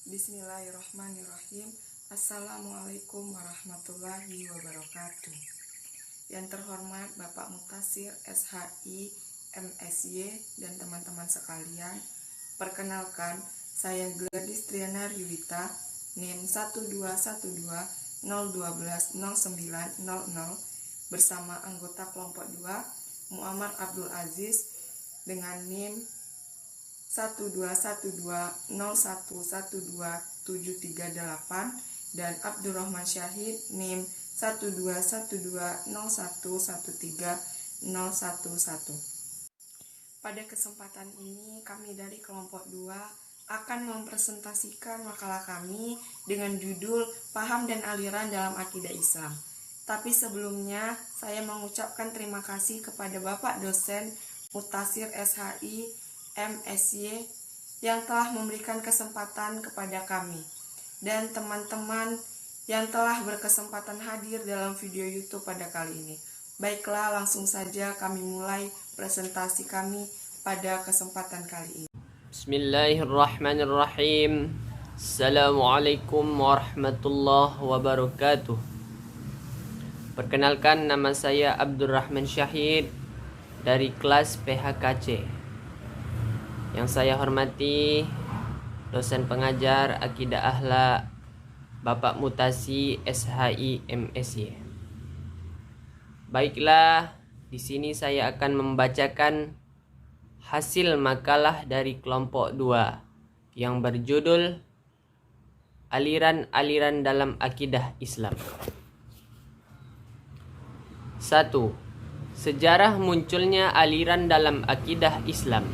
Bismillahirrahmanirrahim. Assalamualaikum warahmatullahi wabarakatuh. Yang terhormat Bapak Mutasir SHI MSY dan teman-teman sekalian, perkenalkan saya Gladys Triana Riwita, NIM 12120120900 bersama anggota kelompok 2 Muammar Abdul Aziz dengan NIM 12120112738 dan Abdurrahman Syahid NIM 12120113011. Pada kesempatan ini kami dari kelompok 2 akan mempresentasikan makalah kami dengan judul Paham dan Aliran dalam Akidah Islam. Tapi sebelumnya saya mengucapkan terima kasih kepada Bapak dosen Mutasir SHI MSY yang telah memberikan kesempatan kepada kami dan teman-teman yang telah berkesempatan hadir dalam video YouTube pada kali ini. Baiklah, langsung saja kami mulai presentasi kami pada kesempatan kali ini. Bismillahirrahmanirrahim. Assalamualaikum warahmatullahi wabarakatuh. Perkenalkan, nama saya Abdurrahman Syahid dari kelas PHKC. Yang saya hormati dosen pengajar Akidah Akhlak Bapak Mutasi SHI MSY. Baiklah, di sini saya akan membacakan hasil makalah dari kelompok 2 yang berjudul Aliran-aliran dalam Akidah Islam. 1. Sejarah munculnya aliran dalam akidah Islam.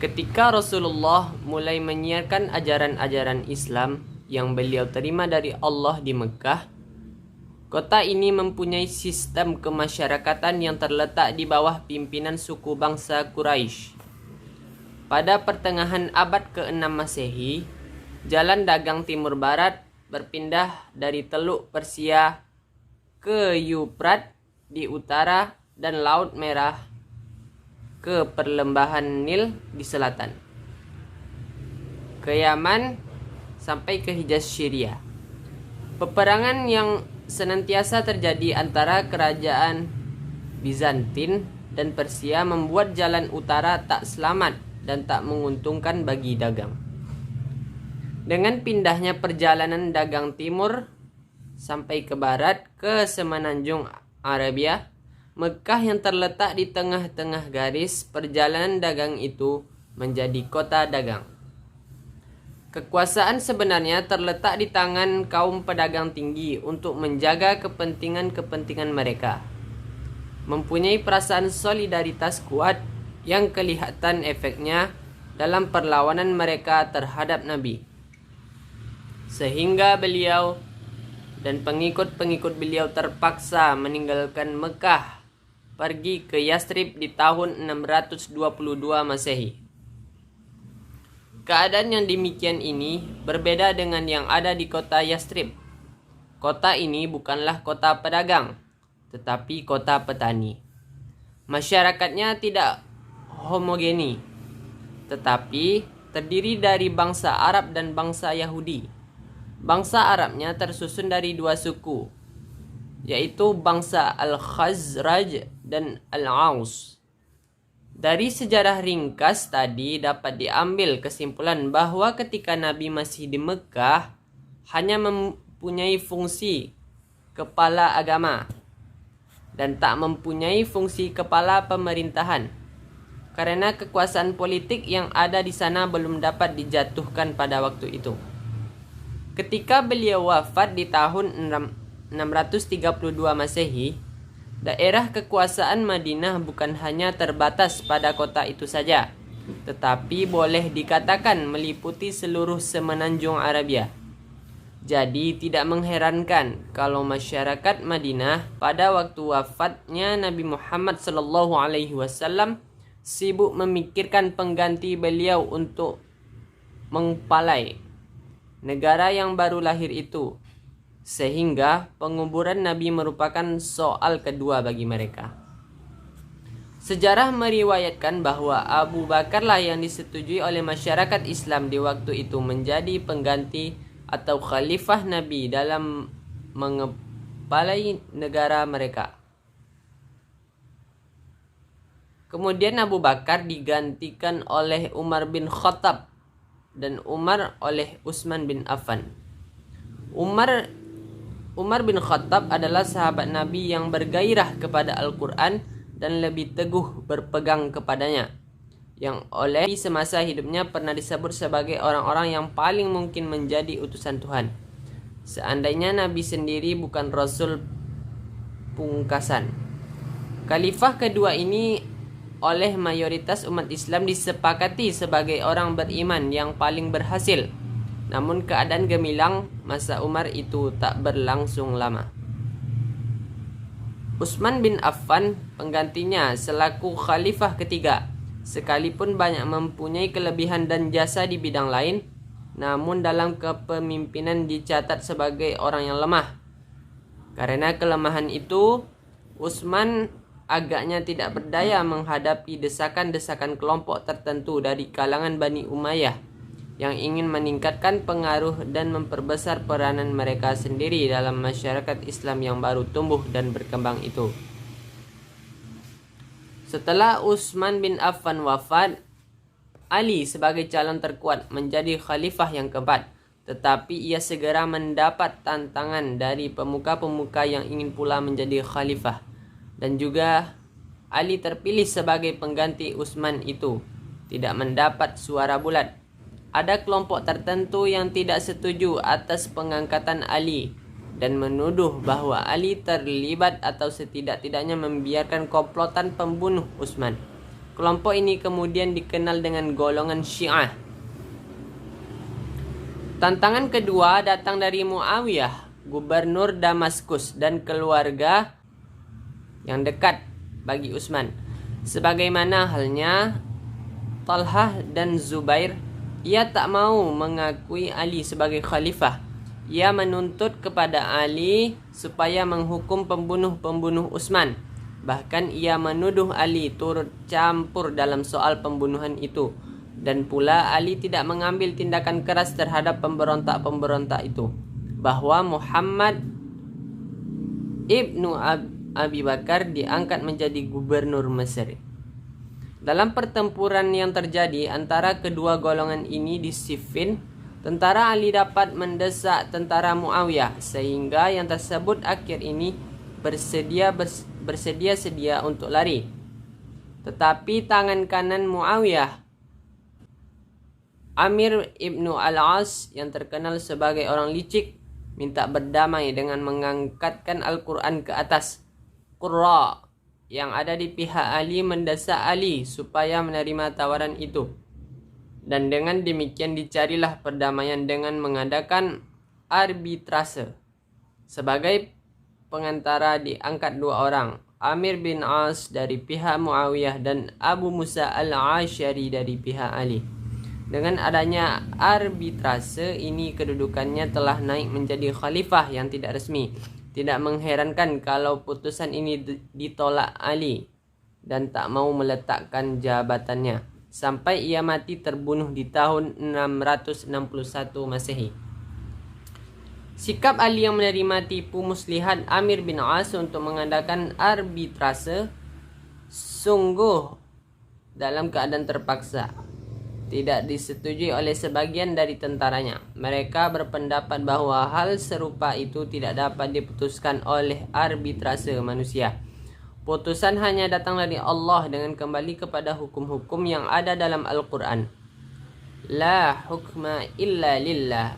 Ketika Rasulullah mulai menyiarkan ajaran-ajaran Islam yang beliau terima dari Allah di Mekah, kota ini mempunyai sistem kemasyarakatan yang terletak di bawah pimpinan suku bangsa Quraisy. Pada pertengahan abad ke-6 Masehi, jalan dagang timur barat berpindah dari Teluk Persia ke Yufrat di utara dan Laut Merah ke perlembahan Nil di selatan, ke Yaman sampai ke Hijaz Syria. Peperangan yang senantiasa terjadi antara kerajaan Bizantin dan Persia membuat jalan utara tak selamat dan tak menguntungkan bagi dagang. Dengan pindahnya perjalanan dagang timur sampai ke barat ke semenanjung Arabia, Mekah yang terletak di tengah-tengah garis perjalanan dagang itu menjadi kota dagang. Kekuasaan sebenarnya terletak di tangan kaum pedagang tinggi untuk menjaga kepentingan-kepentingan mereka. Mempunyai perasaan solidaritas kuat yang kelihatan efeknya dalam perlawanan mereka terhadap Nabi. Sehingga beliau dan pengikut-pengikut beliau terpaksa meninggalkan Mekah pergi ke Yastrib di tahun 622 Masehi. Keadaan yang demikian ini berbeda dengan yang ada di kota Yastrib. Kota ini bukanlah kota pedagang, tetapi kota petani. Masyarakatnya tidak homogeni, tetapi terdiri dari bangsa Arab dan bangsa Yahudi. Bangsa Arabnya tersusun dari 2 suku, yaitu bangsa Al-Khazraj dan Al-Aus. Dari sejarah ringkas tadi dapat diambil kesimpulan bahwa ketika Nabi masih di Mekah hanya mempunyai fungsi kepala agama dan tak mempunyai fungsi kepala pemerintahan, karena kekuasaan politik yang ada di sana belum dapat dijatuhkan pada waktu itu. Ketika beliau wafat di tahun 632 Masehi, daerah kekuasaan Madinah bukan hanya terbatas pada kota itu saja, tetapi boleh dikatakan meliputi seluruh semenanjung Arabia. Jadi tidak mengherankan kalau masyarakat Madinah pada waktu wafatnya Nabi Muhammad SAW sibuk memikirkan pengganti beliau untuk mengepalai negara yang baru lahir itu, sehingga penguburan Nabi merupakan soal kedua bagi mereka. Sejarah meriwayatkan bahwa Abu Bakarlah yang disetujui oleh masyarakat Islam di waktu itu menjadi pengganti atau khalifah Nabi dalam mengepalai negara mereka. Kemudian Abu Bakar digantikan oleh Umar bin Khattab dan Umar oleh Utsman bin Affan. Umar bin Khattab adalah sahabat Nabi yang bergairah kepada Al-Quran dan lebih teguh berpegang kepadanya, yang oleh semasa hidupnya pernah disebut sebagai orang-orang yang paling mungkin menjadi utusan Tuhan, seandainya Nabi sendiri bukan Rasul pungkasan. Khalifah kedua ini oleh mayoritas umat Islam disepakati sebagai orang beriman yang paling berhasil. Namun keadaan gemilang masa Umar itu tak berlangsung lama. Utsman bin Affan penggantinya selaku khalifah ketiga, sekalipun banyak mempunyai kelebihan dan jasa di bidang lain, namun dalam kepemimpinan dicatat sebagai orang yang lemah. Karena kelemahan itu, Utsman agaknya tidak berdaya menghadapi desakan-desakan kelompok tertentu dari kalangan Bani Umayyah yang ingin meningkatkan pengaruh dan memperbesar peranan mereka sendiri dalam masyarakat Islam yang baru tumbuh dan berkembang itu. Setelah Utsman bin Affan wafat, Ali sebagai calon terkuat menjadi khalifah yang keempat, tetapi ia segera mendapat tantangan dari pemuka-pemuka yang ingin pula menjadi khalifah, dan juga Ali terpilih sebagai pengganti Utsman itu tidak mendapat suara bulat. Ada kelompok tertentu yang tidak setuju atas pengangkatan Ali dan menuduh bahwa Ali terlibat atau setidak-tidaknya membiarkan komplotan pembunuh Utsman. Kelompok ini kemudian dikenal dengan golongan Syiah. Tantangan kedua datang dari Muawiyah, gubernur Damaskus dan keluarga yang dekat bagi Utsman. Sebagaimana halnya Talhah dan Zubair, ia tak mau mengakui Ali sebagai khalifah. Ia menuntut kepada Ali supaya menghukum pembunuh-pembunuh Utsman. Bahkan ia menuduh Ali turut campur dalam soal pembunuhan itu. Dan pula Ali tidak mengambil tindakan keras terhadap pemberontak-pemberontak itu. Bahwa Muhammad ibnu Abi Bakar diangkat menjadi gubernur Mesir. Dalam pertempuran yang terjadi antara kedua golongan ini di Siffin, tentara Ali dapat mendesak tentara Muawiyah sehingga yang tersebut akhir ini bersedia-sedia untuk lari. Tetapi tangan kanan Muawiyah, Amir ibnu al-As yang terkenal sebagai orang licik, minta berdamai dengan mengangkatkan Al-Quran ke atas. Qurra yang ada di pihak Ali mendesak Ali supaya menerima tawaran itu. Dan dengan demikian dicarilah perdamaian dengan mengadakan arbitrase. Sebagai pengantara diangkat dua orang, Amir bin As dari pihak Muawiyah dan Abu Musa al-Asy'ari dari pihak Ali. Dengan adanya arbitrase ini kedudukannya telah naik menjadi khalifah yang tidak resmi. Tidak mengherankan kalau putusan ini ditolak Ali dan tak mau meletakkan jabatannya sampai ia mati terbunuh di tahun 661 Masehi. Sikap Ali yang menerima tipu muslihat Amir bin As untuk mengadakan arbitrase sungguh dalam keadaan terpaksa. Tidak disetujui oleh sebagian dari tentaranya. Mereka berpendapat bahwa hal serupa itu tidak dapat diputuskan oleh arbitrase manusia. Putusan hanya datang dari Allah dengan kembali kepada hukum-hukum yang ada dalam Al-Quran. La hukma illa lillah.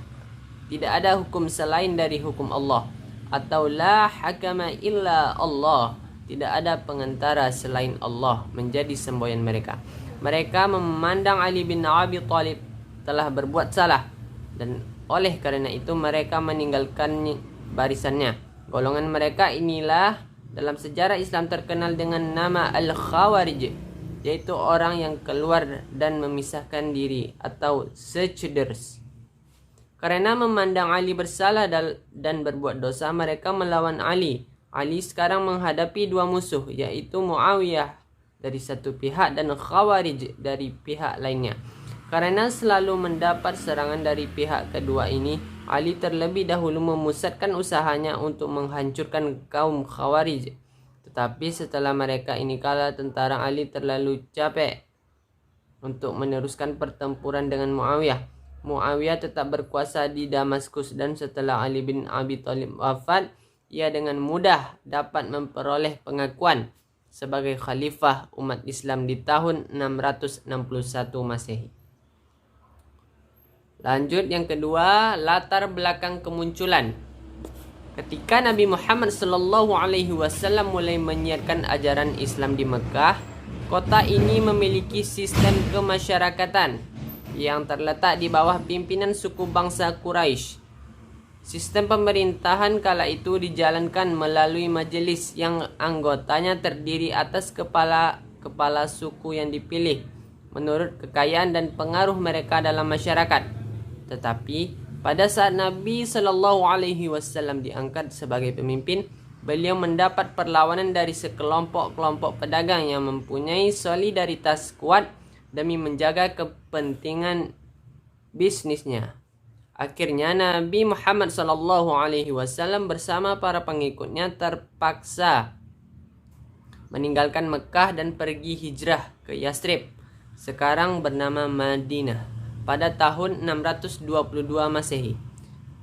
Tidak ada hukum selain dari hukum Allah. Atau la hakama illa Allah. Tidak ada pengantara selain Allah, menjadi semboyan mereka. Mereka memandang Ali bin Abi Thalib telah berbuat salah dan oleh karena itu mereka meninggalkan barisannya. Golongan mereka inilah dalam sejarah Islam terkenal dengan nama Al-Khawarij, yaitu orang yang keluar dan memisahkan diri atau seceders. Karena memandang Ali bersalah dan berbuat dosa, mereka melawan Ali. Ali sekarang menghadapi dua musuh, yaitu Muawiyah dari satu pihak dan Khawarij dari pihak lainnya. Karena selalu mendapat serangan dari pihak kedua ini, Ali terlebih dahulu memusatkan usahanya untuk menghancurkan kaum Khawarij. Tetapi setelah mereka ini kalah, tentara Ali terlalu capek untuk meneruskan pertempuran dengan Muawiyah. Muawiyah tetap berkuasa di Damaskus, dan setelah Ali bin Abi Thalib wafat, ia dengan mudah dapat memperoleh pengakuan sebagai khalifah umat Islam di tahun 661 Masehi. Lanjut yang kedua, latar belakang kemunculan. Ketika Nabi Muhammad SAW mulai menyiarkan ajaran Islam di Mekah, kota ini memiliki sistem kemasyarakatan yang terletak di bawah pimpinan suku bangsa Quraisy. Sistem pemerintahan kala itu dijalankan melalui majelis yang anggotanya terdiri atas kepala suku yang dipilih menurut kekayaan dan pengaruh mereka dalam masyarakat. Tetapi pada saat Nabi SAW diangkat sebagai pemimpin, beliau mendapat perlawanan dari sekelompok-kelompok pedagang yang mempunyai solidaritas kuat demi menjaga kepentingan bisnisnya. Akhirnya Nabi Muhammad SAW bersama para pengikutnya terpaksa meninggalkan Mekah dan pergi hijrah ke Yathrib, sekarang bernama Madinah, pada tahun 622 Masehi.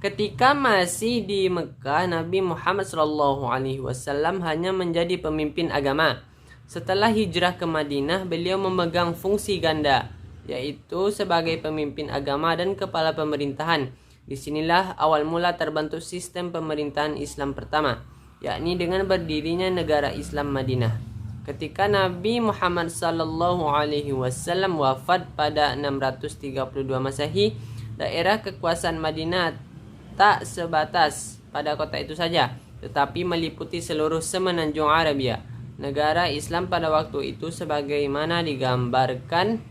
Ketika masih di Mekah, Nabi Muhammad SAW hanya menjadi pemimpin agama. Setelah hijrah ke Madinah, beliau memegang fungsi ganda, yaitu sebagai pemimpin agama dan kepala pemerintahan. Disinilah awal mula terbentuk sistem pemerintahan Islam pertama, yakni dengan berdirinya negara Islam Madinah. Ketika Nabi Muhammad SAW wafat pada 632 Masehi, daerah kekuasaan Madinah tak sebatas pada kota itu saja, tetapi meliputi seluruh semenanjung Arabia. Negara Islam pada waktu itu sebagaimana digambarkan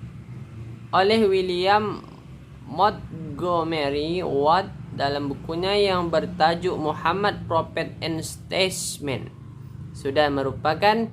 oleh William Montgomery Watt dalam bukunya yang bertajuk Muhammad Prophet and Statesman, sudah merupakan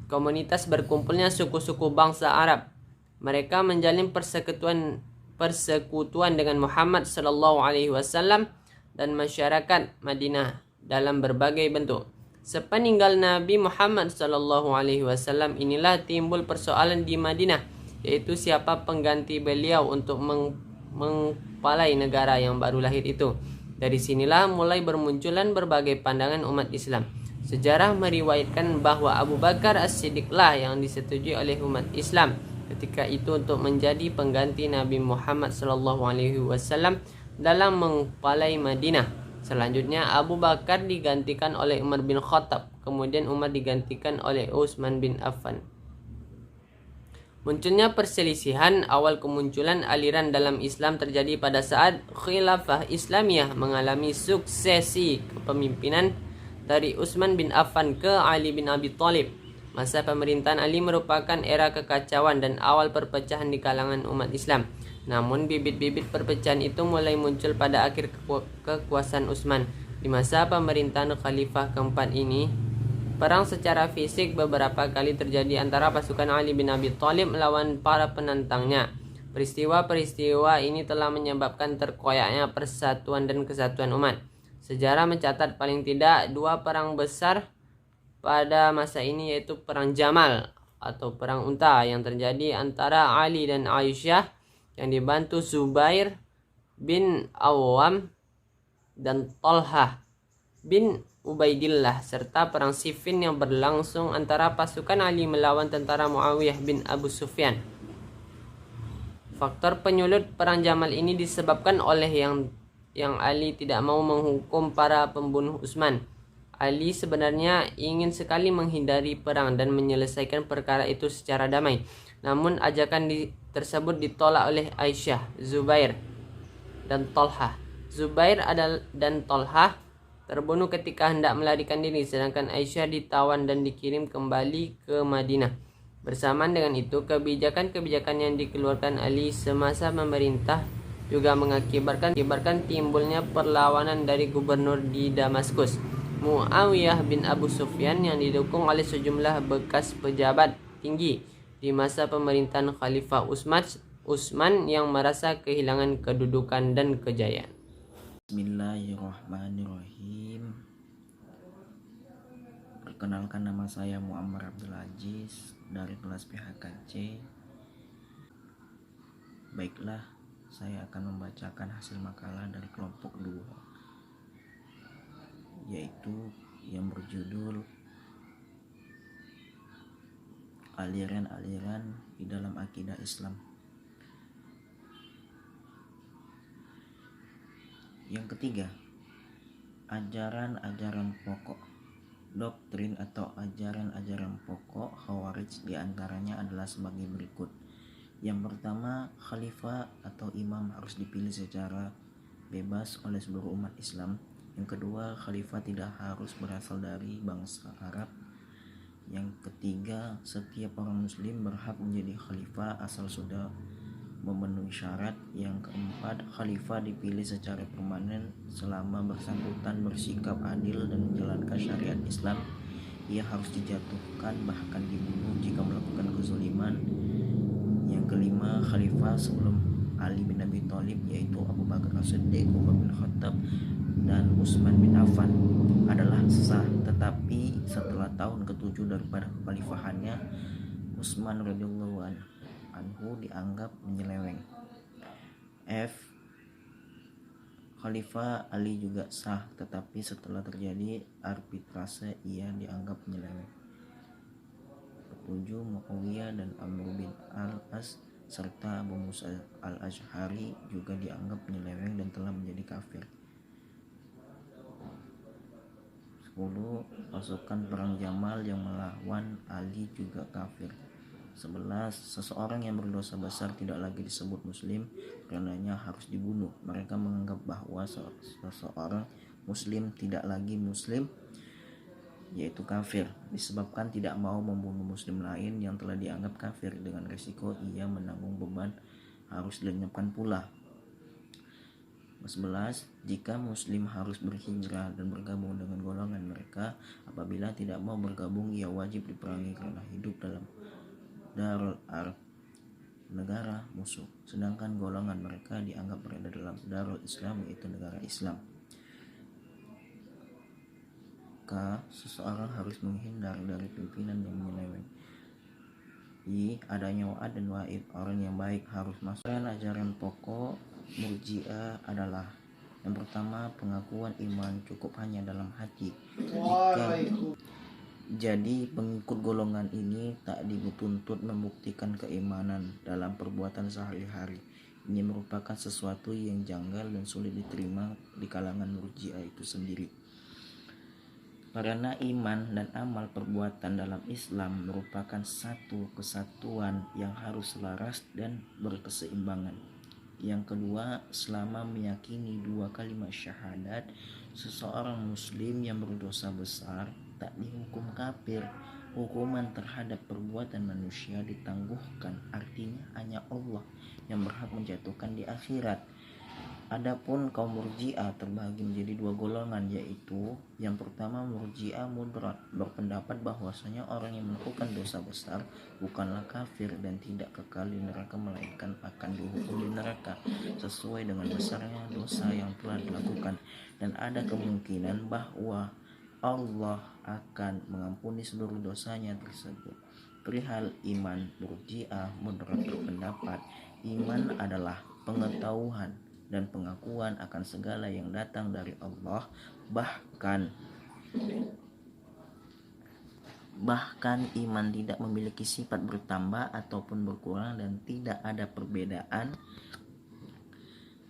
komunitas berkumpulnya suku-suku bangsa Arab. Mereka menjalin persekutuan dengan Muhammad SAW dan masyarakat Madinah dalam berbagai bentuk. Sepeninggal Nabi Muhammad SAW inilah timbul persoalan di Madinah, yaitu siapa pengganti beliau untuk mengepalai negara yang baru lahir itu. Dari sinilah mulai bermunculan berbagai pandangan umat Islam. Sejarah meriwayatkan bahwa Abu Bakar As-Siddiqlah yang disetujui oleh umat Islam ketika itu untuk menjadi pengganti Nabi Muhammad SAW dalam mengepalai Madinah. Selanjutnya Abu Bakar digantikan oleh Umar bin Khattab, kemudian Umar digantikan oleh Utsman bin Affan. Munculnya perselisihan awal kemunculan aliran dalam Islam terjadi pada saat Khilafah Islamiyah mengalami suksesi kepemimpinan dari Utsman bin Affan ke Ali bin Abi Thalib. Masa pemerintahan Ali merupakan era kekacauan dan awal perpecahan di kalangan umat Islam. Namun bibit-bibit perpecahan itu mulai muncul pada akhir kekuasaan Utsman. Di masa pemerintahan Khalifah keempat ini, perang secara fisik beberapa kali terjadi antara pasukan Ali bin Abi Thalib melawan para penantangnya. Peristiwa-peristiwa ini telah menyebabkan terkoyaknya persatuan dan kesatuan umat. Sejarah mencatat paling tidak 2 perang besar pada masa ini, yaitu Perang Jamal atau Perang Unta yang terjadi antara Ali dan Aisyah yang dibantu Zubair bin Awam dan Thalhah bin Ubaidillah, serta Perang Siffin yang berlangsung antara pasukan Ali melawan tentara Muawiyah bin Abu Sufyan. Faktor penyulut Perang Jamal ini disebabkan oleh yang Ali tidak mau menghukum para pembunuh Utsman. Ali sebenarnya ingin sekali menghindari perang dan menyelesaikan perkara itu secara damai. Namun ajakan tersebut ditolak oleh Aisyah, Zubair, dan Thalhah. Zubair dan Thalhah terbunuh ketika hendak melarikan diri, sedangkan Aisyah ditawan dan dikirim kembali ke Madinah. Bersamaan dengan itu, kebijakan-kebijakan yang dikeluarkan Ali semasa memerintah juga mengakibatkan timbulnya perlawanan dari gubernur di Damaskus, Muawiyah bin Abu Sufyan, yang didukung oleh sejumlah bekas pejabat tertinggi di masa pemerintahan Khalifah Utsman yang merasa kehilangan kedudukan dan kejayaan. Bismillahirrahmanirrahim. Perkenalkan, nama saya Muammar Abdul Aziz dari kelas PHKC. Baiklah, saya akan membacakan hasil makalah dari kelompok 2, yaitu yang berjudul Aliran-aliran di dalam akidah Islam. Yang ketiga, ajaran-ajaran pokok. Doktrin atau ajaran-ajaran pokok Khawarij diantaranya adalah sebagai berikut. Yang pertama, khalifah atau imam harus dipilih secara bebas oleh seluruh umat Islam. Yang kedua, khalifah tidak harus berasal dari bangsa Arab. Yang ketiga, setiap orang muslim berhak menjadi khalifah asal sudah memenuhi syarat. Yang keempat, khalifah dipilih secara permanen selama bersangkutan bersikap adil dan menjalankan syariat Islam. Ia harus dijatuhkan bahkan dibunuh jika melakukan kezaliman. Yang kelima, khalifah sebelum Ali bin Abi Thalib yaitu Abu Bakar As-Siddiq, Umar bin Khattab, dan Utsman bin Affan adalah sah, tetapi setelah tahun ke-7 daripada kekhalifahannya, Utsman radhiyallahu anhu dianggap menyeleweng. F. Khalifah Ali juga sah, tetapi setelah terjadi arbitrase ia dianggap menyeleweng. 7. Muawiyah dan Amr bin al-As serta Abu Musa al-Ash'ari juga dianggap menyeleweng dan telah menjadi kafir. 10. Pasukan perang Jamal yang melawan Ali juga kafir. 11. Seseorang yang berdosa besar tidak lagi disebut muslim, karenanya harus dibunuh. Mereka menganggap bahwa seseorang muslim tidak lagi muslim, yaitu kafir, disebabkan tidak mau membunuh muslim lain yang telah dianggap kafir, dengan resiko ia menanggung beban harus dilenyapkan pula. 11. Jika muslim harus berhijrah dan bergabung dengan golongan mereka, apabila tidak mau bergabung ia wajib diperangi karena hidup dalam Darul Arab, negara musuh, sedangkan golongan mereka dianggap berada dalam Darul Islam, yaitu negara Islam. K. Seseorang harus menghindar dari pimpinan yang menyeleweng. I. Adanya wa'ad dan wa'id, orang yang baik harus masuk. Ajaran pokok Murji'ah adalah: yang pertama, pengakuan iman cukup hanya dalam hati. Jadi pengikut golongan ini tak dituntut membuktikan keimanan dalam perbuatan sehari-hari. Ini merupakan sesuatu yang janggal dan sulit diterima di kalangan Murji'ah itu sendiri. Karena iman dan amal perbuatan dalam Islam merupakan satu kesatuan yang harus selaras dan berkeseimbangan. Yang kedua, selama meyakini 2 kalimat syahadat, seseorang muslim yang berdosa besar tak dihukum kafir. Hukuman terhadap perbuatan manusia ditangguhkan, artinya hanya Allah yang berhak menjatuhkan di akhirat. Adapun kaum Murji'ah terbagi menjadi 2 golongan, yaitu yang pertama, Murji'ah mudrat, berpendapat bahwasanya orang yang melakukan dosa besar bukanlah kafir dan tidak kekal di neraka, melainkan akan dihukum di neraka sesuai dengan besarnya dosa yang telah dilakukan, dan ada kemungkinan bahwa Allah akan mengampuni seluruh dosanya tersebut. Perihal iman, Murji'ah mudrat berpendapat iman adalah pengetahuan dan pengakuan akan segala yang datang dari Allah, bahkan iman tidak memiliki sifat bertambah ataupun berkurang dan tidak ada perbedaan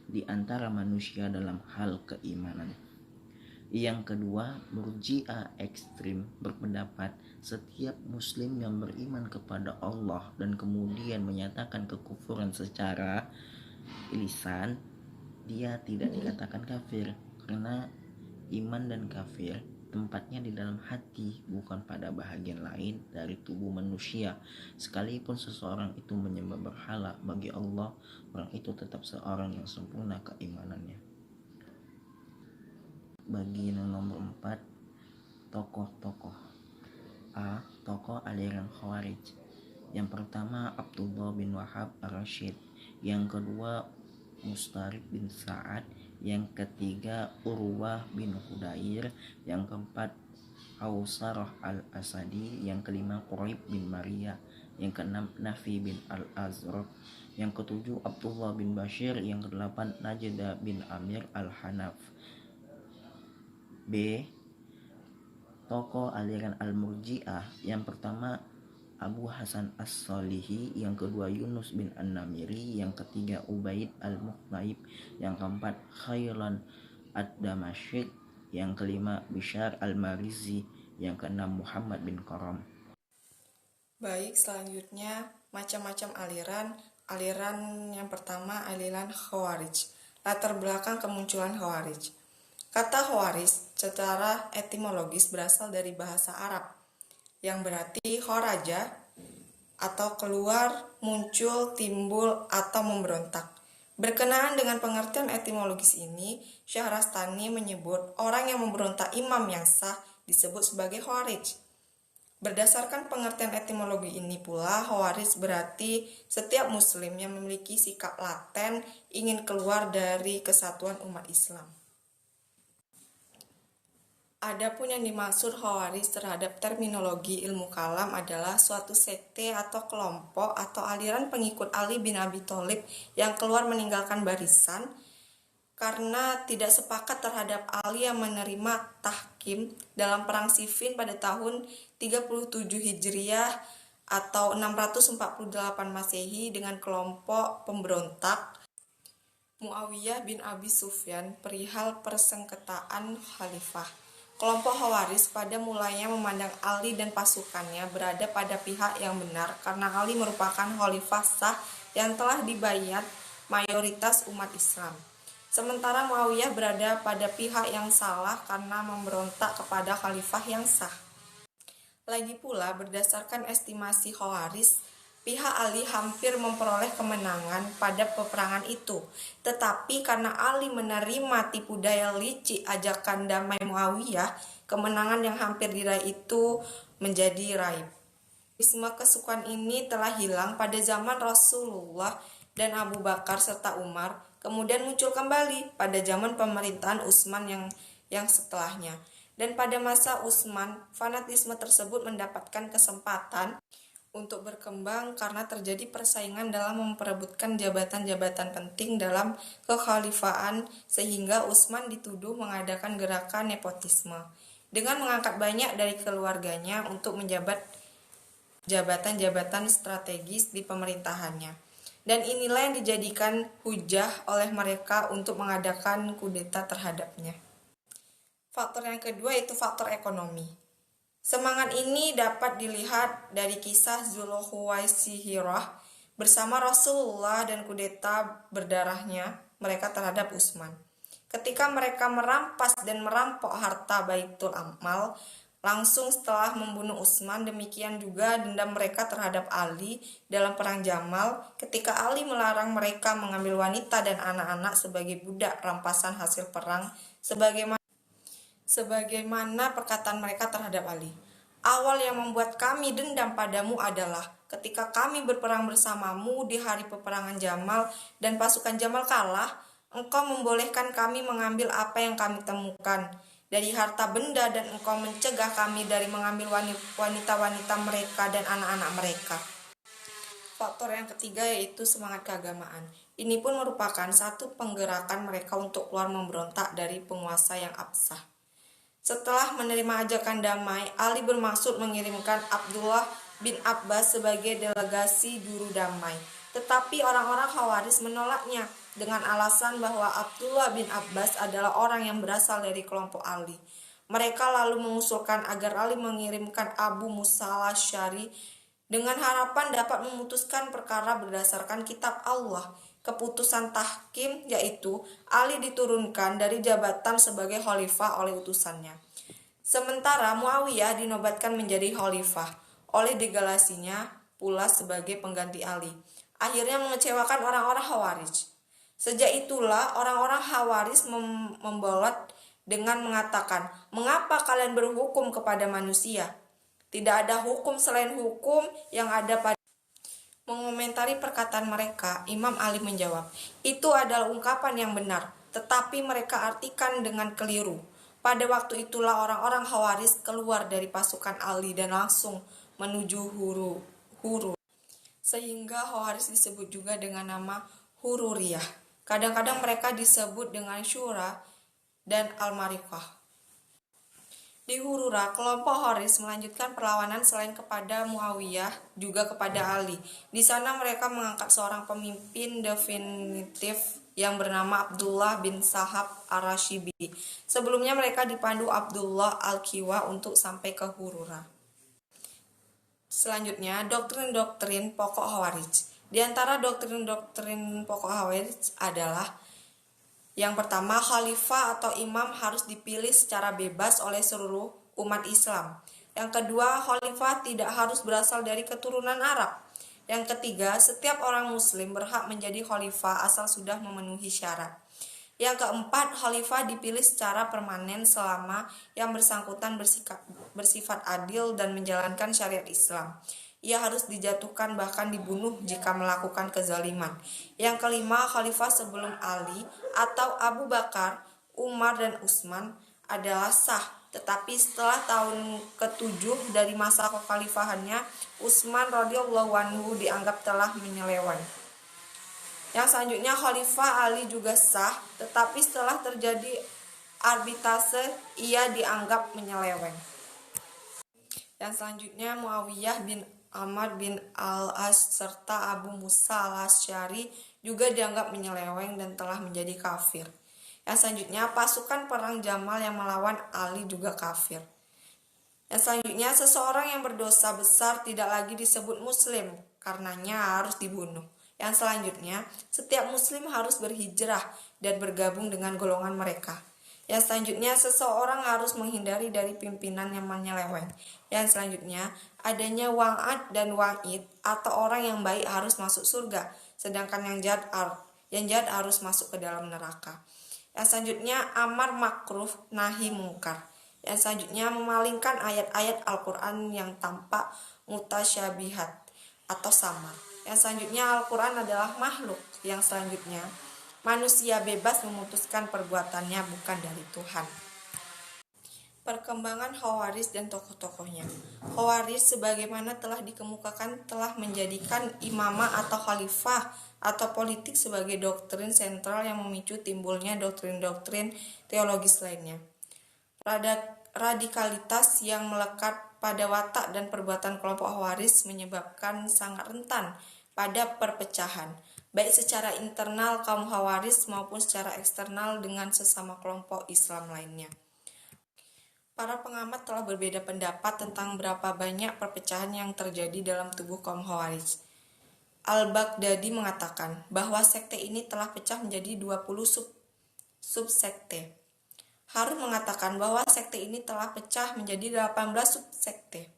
di antara manusia dalam hal keimanan. Yang kedua, Murji'ah ekstrim berpendapat setiap muslim yang beriman kepada Allah dan kemudian menyatakan kekufuran secara lisan, dia tidak dikatakan kafir, karena iman dan kafir tempatnya di dalam hati, bukan pada bahagian lain dari tubuh manusia. Sekalipun seseorang itu menyembah berhala bagi Allah, orang itu tetap seorang yang sempurna keimanannya. Bagian nomor 4, tokoh-tokoh. A. Tokoh aliran Khawarij. Yang pertama Abdullah bin Wahab ar-Rasyid, yang kedua Mustarif bin Sa'ad, yang ketiga Urwah bin Hudair, yang keempat Ausarah al-Asadi, yang kelima Quraib bin Maria, yang keenam Nafi bin al-Azraq, yang ketujuh Abdullah bin Bashir, yang kedelapan Najda bin Amir al-Hanaf. B. Tokoh aliran Al-Murji'ah. Yang pertama Abu Hasan As-Solihi, yang kedua Yunus bin An-Namiri, yang ketiga Ubaid Al-Muqtaib, yang keempat Khairan Ad-Damashq, yang kelima Bishar Al-Marizi, yang keenam Muhammad bin Karam. Baik, selanjutnya macam-macam aliran. Aliran yang pertama aliran Khawarij. Latar belakang kemunculan Khawarij. Kata Khawarij secara etimologis berasal dari bahasa Arab yang berarti kharaja atau keluar, muncul, timbul, atau memberontak. Berkenaan dengan pengertian etimologis ini, Syahrastani menyebut orang yang memberontak imam yang sah disebut sebagai Khawarij. Berdasarkan pengertian etimologi ini pula, Khawarij berarti setiap muslim yang memiliki sikap laten ingin keluar dari kesatuan umat Islam. Adapun yang dimaksud Khawarij terhadap terminologi ilmu kalam adalah suatu sekte atau kelompok atau aliran pengikut Ali bin Abi Thalib yang keluar meninggalkan barisan karena tidak sepakat terhadap Ali yang menerima tahkim dalam perang Siffin pada tahun 37 Hijriah atau 648 Masehi dengan kelompok pemberontak Muawiyah bin Abi Sufyan perihal persengketaan khalifah. Kelompok Khawarij pada mulanya memandang Ali dan pasukannya berada pada pihak yang benar karena Ali merupakan khalifah sah yang telah dibayat mayoritas umat Islam. Sementara Muawiyah berada pada pihak yang salah karena memberontak kepada khalifah yang sah. Lagi pula, berdasarkan estimasi Khawarij, pihak Ali hampir memperoleh kemenangan pada peperangan itu. Tetapi karena Ali menerima tipu daya licik ajakan damai Muawiyah, kemenangan yang hampir diraih itu menjadi raib. Isme kesukaan ini telah hilang pada zaman Rasulullah dan Abu Bakar serta Umar, kemudian muncul kembali pada zaman pemerintahan Utsman yang setelahnya. Dan pada masa Utsman, fanatisme tersebut mendapatkan kesempatan untuk berkembang karena terjadi persaingan dalam memperebutkan jabatan-jabatan penting dalam kekhalifahan sehingga Utsman dituduh mengadakan gerakan nepotisme dengan mengangkat banyak dari keluarganya untuk menjabat jabatan-jabatan strategis di pemerintahannya. Dan inilah yang dijadikan hujah oleh mereka untuk mengadakan kudeta terhadapnya. Faktor yang kedua yaitu faktor ekonomi. Semangat ini dapat dilihat dari kisah Zulkhuwaisirah bersama Rasulullah dan kudeta berdarahnya mereka terhadap Utsman. Ketika mereka merampas dan merampok harta Baitul Amal langsung setelah membunuh Utsman, demikian juga dendam mereka terhadap Ali dalam perang Jamal ketika Ali melarang mereka mengambil wanita dan anak-anak sebagai budak rampasan hasil perang sebagaimana perkataan mereka terhadap Ali. Awal yang membuat kami dendam padamu adalah ketika kami berperang bersamamu di hari peperangan Jamal dan pasukan Jamal kalah, engkau membolehkan kami mengambil apa yang kami temukan dari harta benda dan engkau mencegah kami dari mengambil wanita-wanita mereka dan anak-anak mereka. Faktor yang ketiga yaitu semangat keagamaan. Ini pun merupakan satu penggerakan mereka untuk keluar memberontak dari penguasa yang absah. Setelah menerima ajakan damai, Ali bermaksud mengirimkan Abdullah bin Abbas sebagai delegasi juru damai. Tetapi orang-orang Khawarij menolaknya dengan alasan bahwa Abdullah bin Abbas adalah orang yang berasal dari kelompok Ali. Mereka lalu mengusulkan agar Ali mengirimkan Abu Musa al-Asy'ari dengan harapan dapat memutuskan perkara berdasarkan kitab Allah. Keputusan tahkim yaitu Ali diturunkan dari jabatan sebagai khalifah oleh utusannya. Sementara Muawiyah dinobatkan menjadi khalifah oleh delegasinya pula sebagai pengganti Ali. Akhirnya mengecewakan orang-orang Khawarij. Sejak itulah orang-orang Khawarij membolot dengan mengatakan, "Mengapa kalian berhukum kepada manusia? Tidak ada hukum selain hukum yang ada pada Mengomentari perkataan mereka, Imam Ali menjawab, "Itu adalah ungkapan yang benar, tetapi mereka artikan dengan keliru." Pada waktu itulah orang-orang Khawarij keluar dari pasukan Ali dan langsung menuju Huru. Sehingga Khawarij disebut juga dengan nama Hururiyah. Kadang-kadang mereka disebut dengan Syura dan Al-Mariqah. Di Hurura, kelompok Khawarij melanjutkan perlawanan selain kepada Muawiyah, juga kepada Ali. Di sana mereka mengangkat seorang pemimpin definitif yang bernama Abdullah bin Sahab Ar-Rashibi. Sebelumnya mereka dipandu Abdullah Al-Khiwa untuk sampai ke Hurura. Selanjutnya, doktrin-doktrin pokok Khawarij. Di antara doktrin-doktrin pokok Khawarij adalah yang pertama, khalifah atau imam harus dipilih secara bebas oleh seluruh umat Islam. Yang kedua, khalifah tidak harus berasal dari keturunan Arab. Yang ketiga, setiap orang muslim berhak menjadi khalifah asal sudah memenuhi syarat. Yang keempat, khalifah dipilih secara permanen selama yang bersangkutan bersifat adil dan menjalankan syariat Islam. Ia harus dijatuhkan bahkan dibunuh jika melakukan kezaliman. Yang kelima, khalifah sebelum Ali atau Abu Bakar, Umar dan Utsman adalah sah. Tetapi setelah tahun ke-7 dari masa kekhalifahannya, Utsman radhiyallahu anhu dianggap telah menyeleweng. Yang selanjutnya, khalifah Ali juga sah, tetapi setelah terjadi arbitrase, ia dianggap menyeleweng. Yang selanjutnya, Muawiyah bin Amr bin Al-As serta Abu Musa al-Asy'ari juga dianggap menyeleweng dan telah menjadi kafir. Yang selanjutnya, pasukan perang Jamal yang melawan Ali juga kafir. Yang selanjutnya, seseorang yang berdosa besar tidak lagi disebut muslim, karenanya harus dibunuh. Yang selanjutnya, setiap muslim harus berhijrah dan bergabung dengan golongan mereka. Yang selanjutnya, seseorang harus menghindari dari pimpinan yang menyeleweng. Yang selanjutnya, adanya wa'ad dan wa'id atau orang yang baik harus masuk surga, sedangkan yang jahat harus masuk ke dalam neraka. Yang selanjutnya, amar makruh nahi mungkar. Yang selanjutnya, memalingkan ayat-ayat Al-Quran yang tampak mutasyabihat atau samar. Yang selanjutnya, Al-Quran adalah makhluk. Yang selanjutnya, manusia bebas memutuskan perbuatannya bukan dari Tuhan. Perkembangan Khawarij dan tokoh-tokohnya. Khawarij sebagaimana telah dikemukakan telah menjadikan imamah atau khalifah atau politik sebagai doktrin sentral yang memicu timbulnya doktrin-doktrin teologis lainnya. Radikalitas yang melekat pada watak dan perbuatan kelompok Khawarij menyebabkan sangat rentan pada perpecahan, baik secara internal kaum Khawarij maupun secara eksternal dengan sesama kelompok Islam lainnya. Para pengamat telah berbeda pendapat tentang berapa banyak perpecahan yang terjadi dalam tubuh kaum Khawarij. Al-Baghdadi mengatakan bahwa sekte ini telah pecah menjadi 20 subsekte. Harun mengatakan bahwa sekte ini telah pecah menjadi 18 subsekte.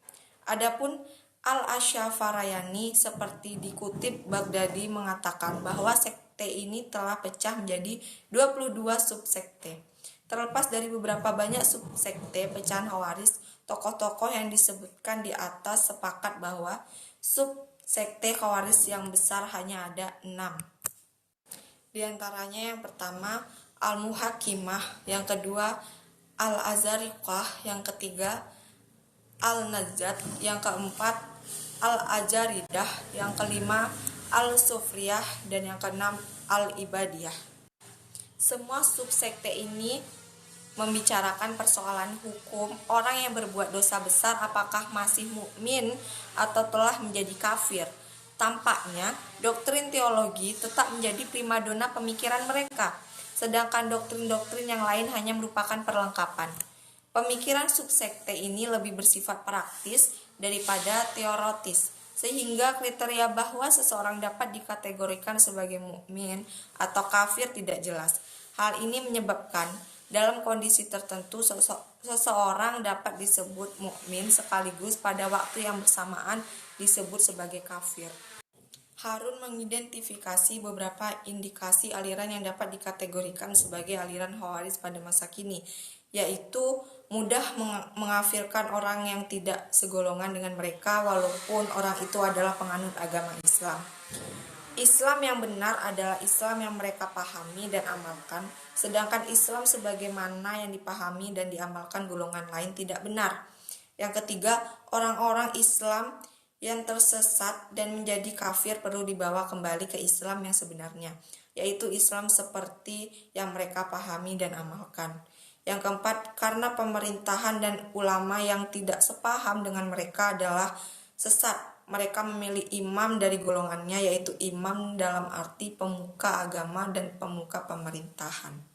Adapun Al-Asyafarayani seperti dikutip Baghdadi mengatakan bahwa sekte ini telah pecah menjadi 22 subsekte. Terlepas dari beberapa banyak subsekte pecahan Khawarij, tokoh-tokoh yang disebutkan di atas sepakat bahwa subsekte Khawarij yang besar hanya ada 6. Di antaranya yang pertama Al-Muhakimah, yang kedua Al-Azariqah, yang ketiga Al-Najat, yang keempat Al-Ajaridah, yang kelima Al-Sufriyah, dan yang keenam Al-Ibadiyah. Semua subsekte ini membicarakan persoalan hukum orang yang berbuat dosa besar apakah masih mukmin atau telah menjadi kafir. Tampaknya doktrin teologi tetap menjadi primadona pemikiran mereka, sedangkan doktrin-doktrin yang lain hanya merupakan perlengkapan. Pemikiran subsekte ini lebih bersifat praktis daripada teoritis, sehingga kriteria bahwa seseorang dapat dikategorikan sebagai mukmin atau kafir tidak jelas. Hal ini menyebabkan dalam kondisi tertentu seseorang dapat disebut mukmin sekaligus pada waktu yang bersamaan disebut sebagai kafir. Harun mengidentifikasi beberapa indikasi aliran yang dapat dikategorikan sebagai aliran Khawarij pada masa kini, yaitu mudah mengkafirkan orang yang tidak segolongan dengan mereka walaupun orang itu adalah penganut agama Islam. Islam yang benar adalah Islam yang mereka pahami dan amalkan, sedangkan Islam sebagaimana yang dipahami dan diamalkan golongan lain tidak benar. Yang ketiga, orang-orang Islam yang tersesat dan menjadi kafir perlu dibawa kembali ke Islam yang sebenarnya, yaitu Islam seperti yang mereka pahami dan amalkan. Yang keempat, karena pemerintahan dan ulama yang tidak sepaham dengan mereka adalah sesat, mereka memilih imam dari golongannya, yaitu imam dalam arti pemuka agama dan pemuka pemerintahan.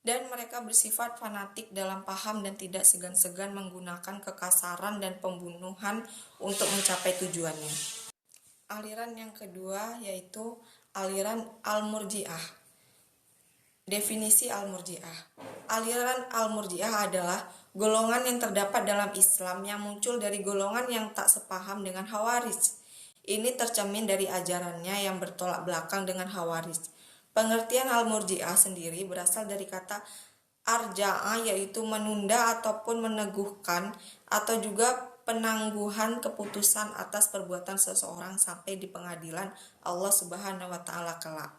Dan mereka bersifat fanatik dalam paham dan tidak segan-segan menggunakan kekasaran dan pembunuhan untuk mencapai tujuannya. Aliran yang kedua yaitu aliran Al-Murji'ah. Definisi Al-Murji'ah. Aliran Al-Murji'ah adalah golongan yang terdapat dalam Islam yang muncul dari golongan yang tak sepaham dengan Khawarij. Ini tercermin dari ajarannya yang bertolak belakang dengan Khawarij. Pengertian Al-Murji'ah sendiri berasal dari kata arja'a, yaitu menunda ataupun meneguhkan atau juga penangguhan keputusan atas perbuatan seseorang sampai di pengadilan Allah Subhanahu wa taala kelak.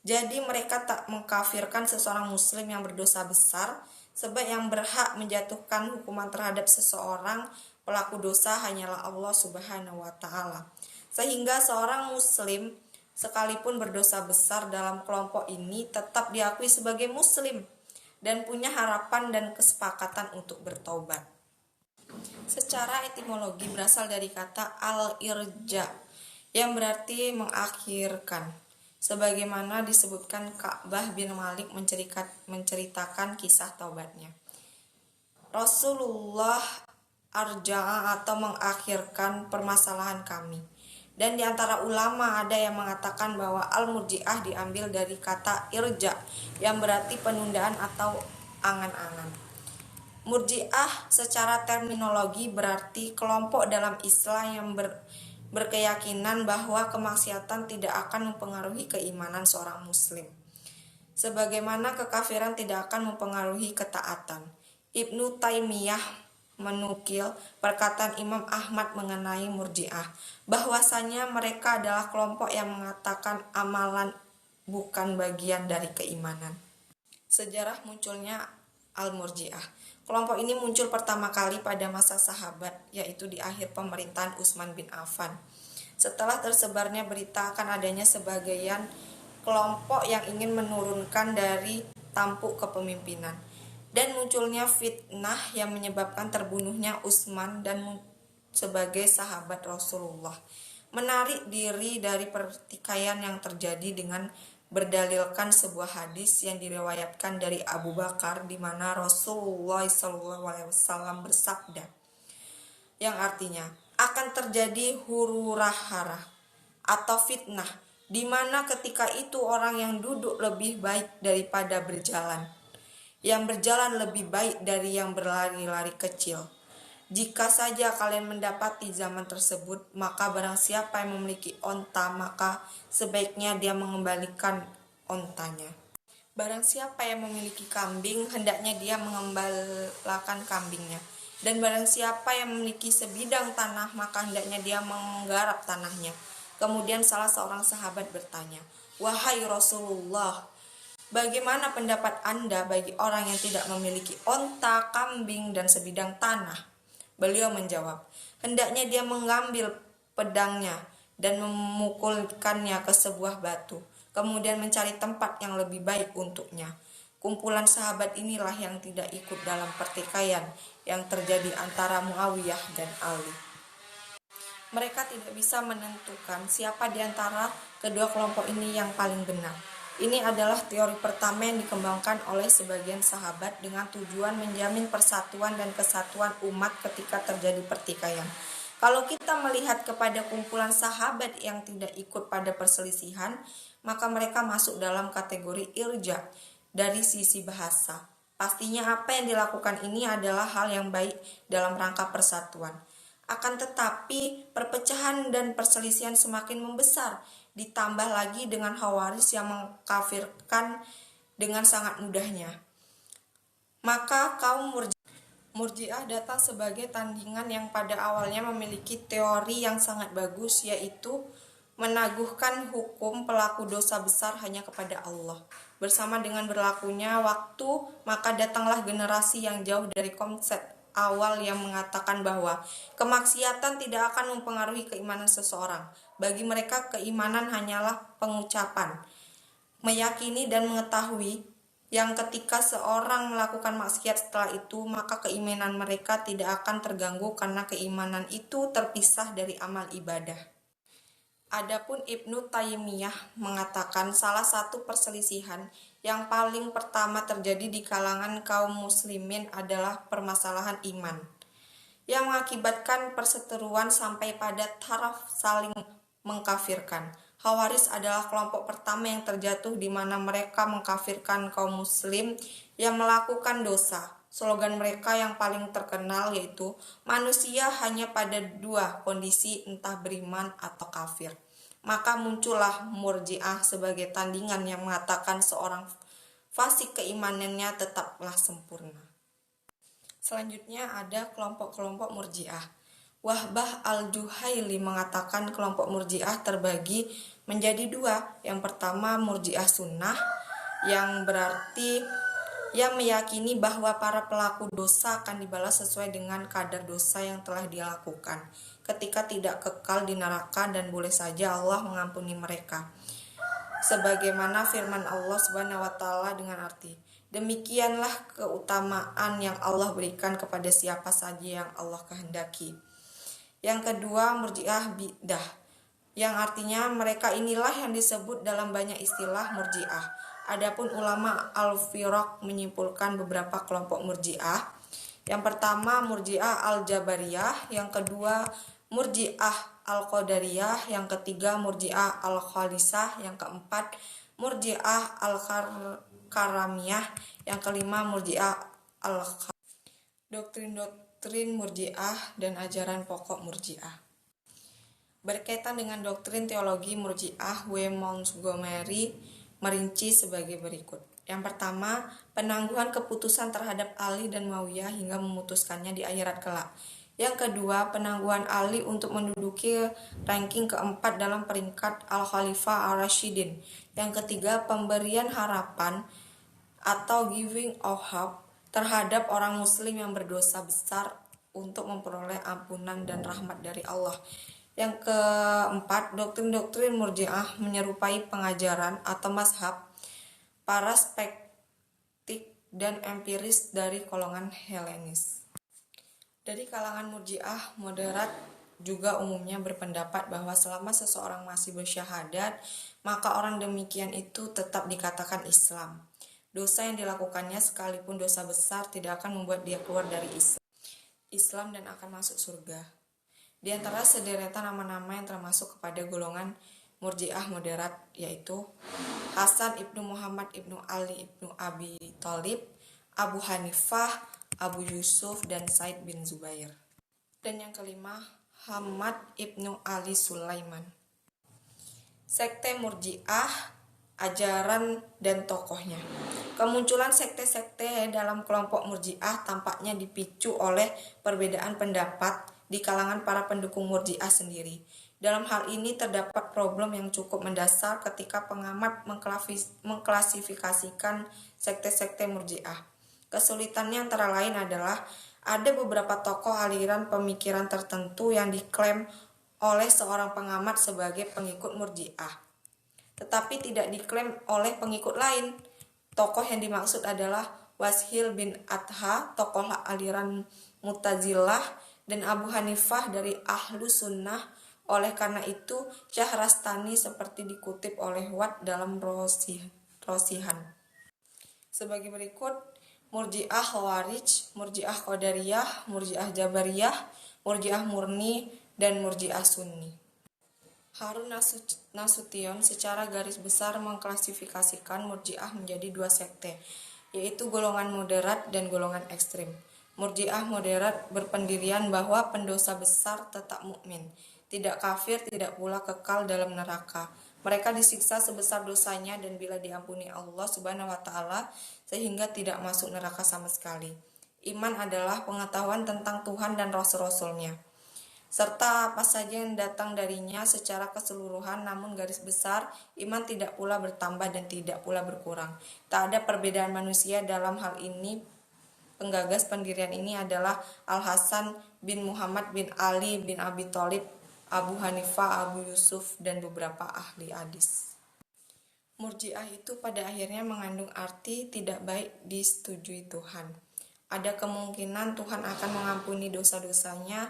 Jadi mereka tak mengkafirkan seseorang muslim yang berdosa besar, sebab yang berhak menjatuhkan hukuman terhadap seseorang pelaku dosa hanyalah Allah Subhanahu wa taala. Sehingga seorang muslim sekalipun berdosa besar dalam kelompok ini tetap diakui sebagai muslim dan punya harapan dan kesepakatan untuk bertobat. Secara etimologi berasal dari kata al-irja yang berarti mengakhirkan. Sebagaimana disebutkan Ka'bah bin Malik menceritakan kisah taubatnya. Rasulullah arja'a atau mengakhirkan permasalahan kami. Dan di antara ulama ada yang mengatakan bahwa Al-Murji'ah diambil dari kata irja yang berarti penundaan atau angan-angan. Murji'ah secara terminologi berarti kelompok dalam Islam yang berkeyakinan bahwa kemaksiatan tidak akan mempengaruhi keimanan seorang muslim, sebagaimana kekafiran tidak akan mempengaruhi ketaatan. Ibnu Taimiyah menukil perkataan Imam Ahmad mengenai Murji'ah, bahwasanya mereka adalah kelompok yang mengatakan amalan bukan bagian dari keimanan. Sejarah munculnya Al-Murji'ah. Kelompok ini muncul pertama kali pada masa sahabat, yaitu di akhir pemerintahan Utsman bin Affan. Setelah tersebarnya berita akan adanya sebagian kelompok yang ingin menurunkan dari tampuk kepemimpinan, dan munculnya fitnah yang menyebabkan terbunuhnya Utsman dan sebagai sahabat Rasulullah. Menarik diri dari pertikaian yang terjadi dengan berdalilkan sebuah hadis yang diriwayatkan dari Abu Bakar di mana Rasulullah SAW bersabda, yang artinya akan terjadi huru-hara atau fitnah, di mana ketika itu orang yang duduk lebih baik daripada berjalan, yang berjalan lebih baik dari yang berlari-lari kecil. Jika saja kalian mendapati zaman tersebut, maka barang siapa yang memiliki onta, maka sebaiknya dia mengembalikan ontanya. Barang siapa yang memiliki kambing, hendaknya dia mengembalakan kambingnya. Dan barang siapa yang memiliki sebidang tanah, maka hendaknya dia menggarap tanahnya. Kemudian salah seorang sahabat bertanya, "Wahai Rasulullah, bagaimana pendapat Anda bagi orang yang tidak memiliki onta, kambing, dan sebidang tanah?" Beliau menjawab, hendaknya dia mengambil pedangnya dan memukulkannya ke sebuah batu, kemudian mencari tempat yang lebih baik untuknya. Kumpulan sahabat inilah yang tidak ikut dalam pertikaian yang terjadi antara Muawiyah dan Ali. Mereka tidak bisa menentukan siapa di antara kedua kelompok ini yang paling benar. Ini adalah teori pertama yang dikembangkan oleh sebagian sahabat dengan tujuan menjamin persatuan dan kesatuan umat ketika terjadi pertikaian. Kalau kita melihat kepada kumpulan sahabat yang tidak ikut pada perselisihan, maka mereka masuk dalam kategori irja dari sisi bahasa. Pastinya apa yang dilakukan ini adalah hal yang baik dalam rangka persatuan. Akan tetapi perpecahan dan perselisihan semakin membesar, ditambah lagi dengan Khawarij yang mengkafirkan dengan sangat mudahnya. Maka kaum Murji'ah datang sebagai tandingan yang pada awalnya memiliki teori yang sangat bagus, yaitu menaguhkan hukum pelaku dosa besar hanya kepada Allah. Bersama dengan berlakunya waktu, maka datanglah generasi yang jauh dari konsep awal yang mengatakan bahwa kemaksiatan tidak akan mempengaruhi keimanan seseorang. Bagi mereka keimanan hanyalah pengucapan, meyakini dan mengetahui yang ketika seorang melakukan maksiat setelah itu, maka keimanan mereka tidak akan terganggu karena keimanan itu terpisah dari amal ibadah. Adapun Ibnu Taimiyah mengatakan salah satu perselisihan yang paling pertama terjadi di kalangan kaum muslimin adalah permasalahan iman, yang mengakibatkan perseteruan sampai pada taraf saling mengkafirkan. Khawarij adalah kelompok pertama yang terjatuh di mana mereka mengkafirkan kaum muslim yang melakukan dosa. Slogan mereka yang paling terkenal yaitu manusia hanya pada dua kondisi, entah beriman atau kafir. Maka muncullah Murji'ah sebagai tandingan yang mengatakan seorang fasik keimanannya tetaplah sempurna. Selanjutnya ada kelompok-kelompok Murji'ah. Wahbah al-Juhaili mengatakan kelompok Murji'ah terbagi menjadi dua. Yang pertama Murji'ah Sunnah, yang berarti yang meyakini bahwa para pelaku dosa akan dibalas sesuai dengan kadar dosa yang telah dia lakukan, ketika tidak kekal di neraka dan boleh saja Allah mengampuni mereka. Sebagaimana firman Allah Subhanahu wa taala dengan arti, demikianlah keutamaan yang Allah berikan kepada siapa saja yang Allah kehendaki. Yang kedua Murji'ah Bidah, yang artinya mereka inilah yang disebut dalam banyak istilah Murji'ah. Adapun ulama al-Firaq menyimpulkan beberapa kelompok Murji'ah. Yang pertama Murji'ah al-Jabariyah, yang kedua Murji'ah al-Qadariyah, yang ketiga Murji'ah al-Khalisah, yang keempat Murji'ah al-Karamiyah, yang kelima Murji'ah al-Khawarij. Doktrin Murji'ah dan ajaran pokok Murji'ah. Berkaitan dengan doktrin teologi Murji'ah, W. Montgomery merinci sebagai berikut. Yang pertama, penangguhan keputusan terhadap Ali dan Muawiyah hingga memutuskannya di akhirat kelak. Yang kedua, penangguhan Ali untuk menduduki ranking keempat dalam peringkat Al-Khalifah Ar-Rasyidin. Yang ketiga, pemberian harapan atau giving of hope terhadap orang muslim yang berdosa besar untuk memperoleh ampunan dan rahmat dari Allah. Yang keempat, doktrin-doktrin Murji'ah menyerupai pengajaran atau mazhab para skeptik dan empiris dari golongan Helenis. Dari kalangan Murji'ah moderat juga umumnya berpendapat bahwa selama seseorang masih bersyahadat, maka orang demikian itu tetap dikatakan Islam. Dosa yang dilakukannya sekalipun dosa besar tidak akan membuat dia keluar dari Islam dan akan masuk surga. Di antara sederetan nama-nama yang termasuk kepada golongan Murji'ah moderat yaitu Hasan ibnu Muhammad ibnu Ali ibnu Abi Thalib, Abu Hanifah, Abu Yusuf, dan Said bin Zubair. Dan yang kelima, Hamad ibnu Ali Sulaiman. Sekte Murji'ah, ajaran dan tokohnya. Kemunculan sekte-sekte dalam kelompok Murji'ah tampaknya dipicu oleh perbedaan pendapat di kalangan para pendukung Murji'ah sendiri. Dalam hal ini terdapat problem yang cukup mendasar ketika pengamat mengklasifikasikan sekte-sekte Murji'ah. Kesulitannya antara lain adalah ada beberapa tokoh aliran pemikiran tertentu yang diklaim oleh seorang pengamat sebagai pengikut Murji'ah, tetapi tidak diklaim oleh pengikut lain. Tokoh yang dimaksud adalah Washil bin Adha, tokoh aliran Mu'tazilah, dan Abu Hanifah dari Ahlu Sunnah. Oleh karena itu, Syahrastani seperti dikutip oleh Watt dalam Rosihan. Sebagai berikut, Murji'ah Khawarij, Murji'ah Qadariyah, Murji'ah Jabariyah, Murji'ah Murni, dan Murji'ah Sunni. Harun Nasution secara garis besar mengklasifikasikan Murji'ah menjadi dua sekte, yaitu golongan moderat dan golongan ekstrim. Murji'ah moderat berpendirian bahwa pendosa besar tetap mukmin, tidak kafir, tidak pula kekal dalam neraka. Mereka disiksa sebesar dosanya dan bila diampuni Allah Subhanahu wa taala sehingga tidak masuk neraka sama sekali. Iman adalah pengetahuan tentang Tuhan dan rasul-rasulnya serta apa saja yang datang darinya secara keseluruhan, namun garis besar iman tidak pula bertambah dan tidak pula berkurang. Tak ada perbedaan manusia dalam hal ini. Penggagas pendirian ini adalah Al-Hasan bin Muhammad bin Ali bin Abi Thalib, Abu Hanifah, Abu Yusuf, dan beberapa ahli hadis. Murji'ah itu pada akhirnya mengandung arti tidak baik disetujui Tuhan. Ada kemungkinan Tuhan akan mengampuni dosa-dosanya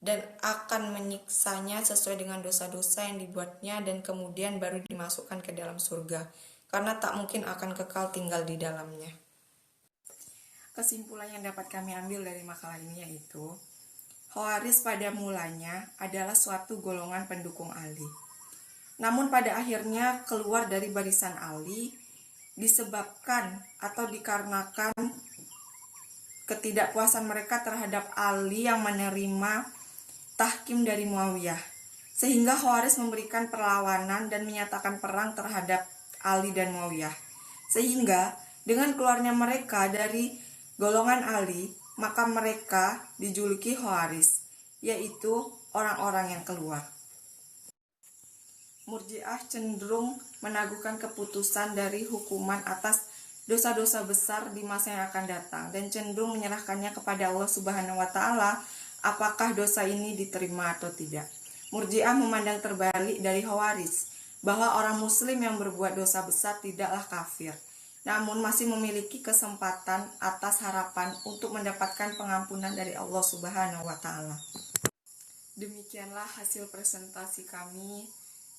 dan akan menyiksanya sesuai dengan dosa-dosa yang dibuatnya dan kemudian baru dimasukkan ke dalam surga, karena tak mungkin akan kekal tinggal di dalamnya. Kesimpulan yang dapat kami ambil dari makalah ini yaitu, Khawarij pada mulanya adalah suatu golongan pendukung Ali. Namun pada akhirnya keluar dari barisan Ali disebabkan atau dikarenakan ketidakpuasan mereka terhadap Ali yang menerima tahkim dari Muawiyah, sehingga Khawarij memberikan perlawanan dan menyatakan perang terhadap Ali dan Muawiyah. Sehingga dengan keluarnya mereka dari golongan Ali, maka mereka dijuluki Khawarij, yaitu orang-orang yang keluar. Murji'ah cenderung menaguhkan keputusan dari hukuman atas dosa-dosa besar di masa yang akan datang dan cenderung menyerahkannya kepada Allah Subhanahu wa taala apakah dosa ini diterima atau tidak. Murji'ah memandang terbalik dari Khawarij, bahwa orang muslim yang berbuat dosa besar tidaklah kafir, namun masih memiliki kesempatan atas harapan untuk mendapatkan pengampunan dari Allah Subhanahu wa taala. Demikianlah hasil presentasi kami.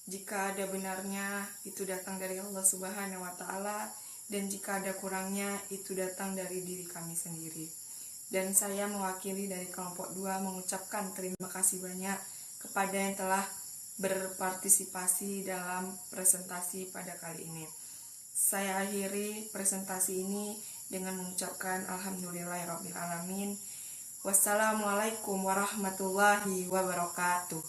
Jika ada benarnya itu datang dari Allah Subhanahu wa taala, dan jika ada kurangnya itu datang dari diri kami sendiri. Dan saya mewakili dari kelompok 2 mengucapkan terima kasih banyak kepada yang telah berpartisipasi dalam presentasi pada kali ini. Saya akhiri presentasi ini dengan mengucapkan alhamdulillahirabbil alamin. Wassalamualaikum warahmatullahi wabarakatuh.